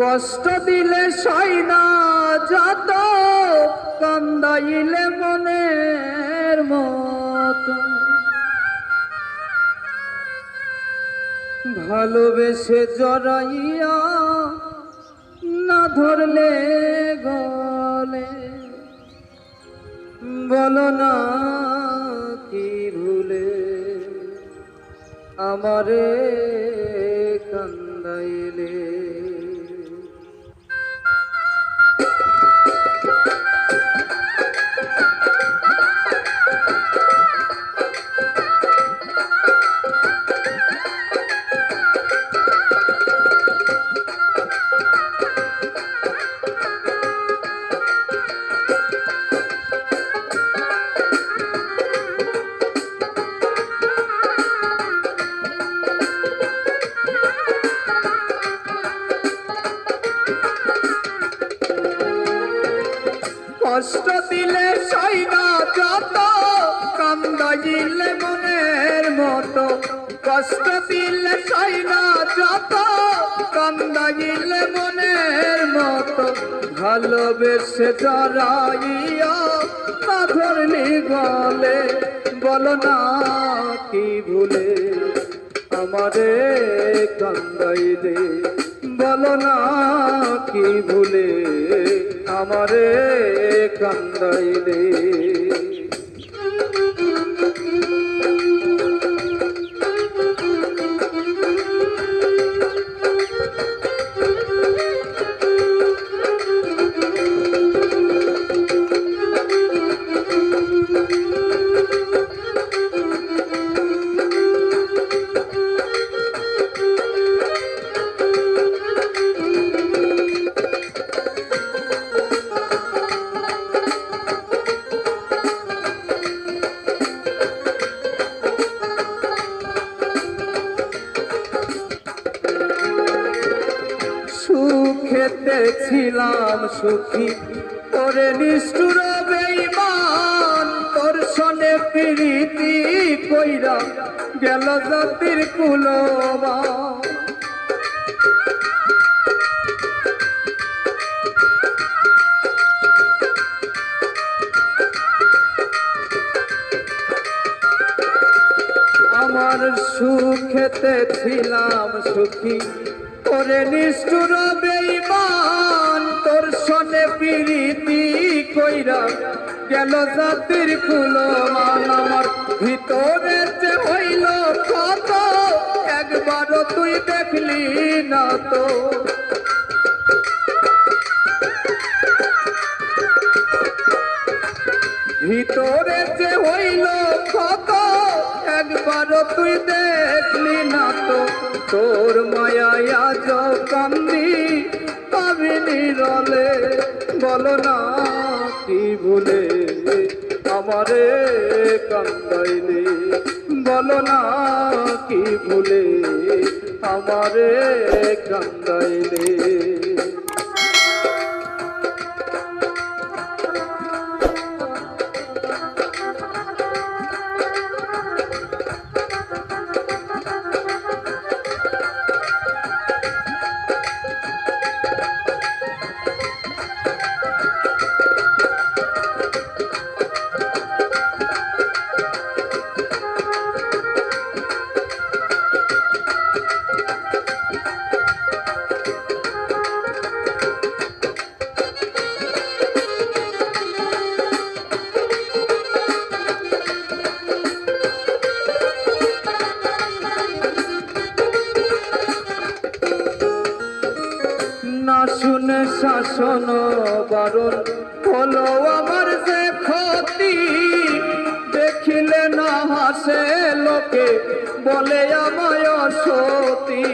কষ্ট দিলে সয় না যত, কান্দাইলে মনের মতো, ভালোবেসে জড়াইয়া না ধরলে গলে, বলো না কি ভুলে আমারে কান্দাইলে। কষ্ট দিলে সয় না যত, কান্দাইলে মনের মতো, কষ্ট দিলে সয় না যত, কান্দাইলে মনের মতো, ভালোবেসে জড়াইয়া না ধরলি গলে, বলো না কি ভুলে আমারে কান্দাইলে, বলো না কি ভুলে আমারে কান্দাইলে। সুখেতে ছিলাম সুখী, তোরে নিষ্ঠুর বেঈমান, তোর সনে প্রীতি কইরা গেল জাতির কুলবান। আমার সুখেতে ছিলাম সুখী, তোরে নিষ্ঠুর বেঈমান, তোর সনে প্রীতি কইরা গেল জাতির কুলমান। আমার ভিতরে যে হইল ক্ষত, একবারও তুই দেখলি না তো, ভিতরে যে হইল ক্ষত, একবারও তুই দেখলি না তো, তোর মায়ায় আজ কান্দি পাবি নিরলে, বলো না কি ভুলে আমারে কান্দাইলে, বলো না কি ভুলে আমারে কান্দাইলে। না শুনে শাসন বারণ হলো আমার যে ক্ষতি, দেখিলে না হাসে লোকে বলে আমায় সতী।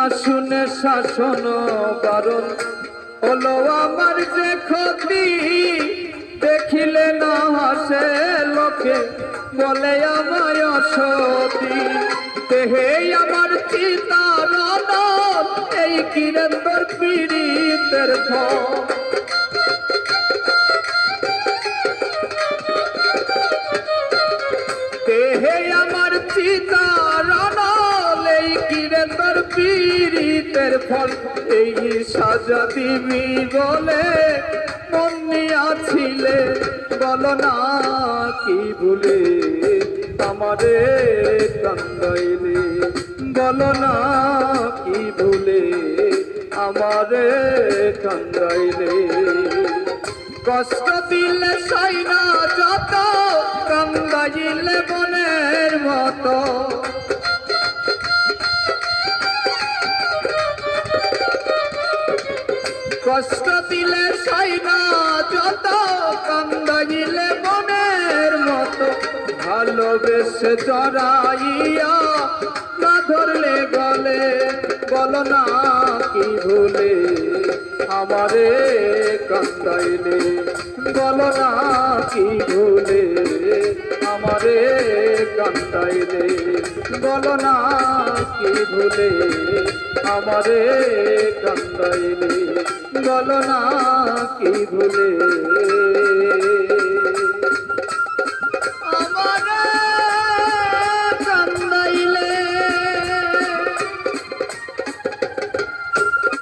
না শুনে শাসন বারণ হলো আমার যে ক্ষতি, দেখিলে না হাসে লোকে বলে আমায় অসতী। দেহে আমার চিতার আদর, এই কিরন্দর পীড়িতের ফল। দেহে আমার চিতার আদর, এই কিরন্দর পীড়িতের ফল। এই সাজা দিবি বলে মন নিয়াছিলে, বলো না কি ভুলে আমারে কান্দাইলে, বলো না কি ভুলে আমারে কান্দাইলে। কষ্ট দিলে সাই না যত, কান্দাইলে বনের মতো। কষ্ট দিলে সাই না যত, কান্দাইলে বনের মতো। ভালোবেসে জড়াইয়া না ধরলে গলে, বলো না কি ভুলে আমারে কান্দাইলে, বলো না কি ভুলে আমারে কান্দাইলে, বলো না কি ভুলে আমারে কান্দাইলে, বলো না কি ভুলে।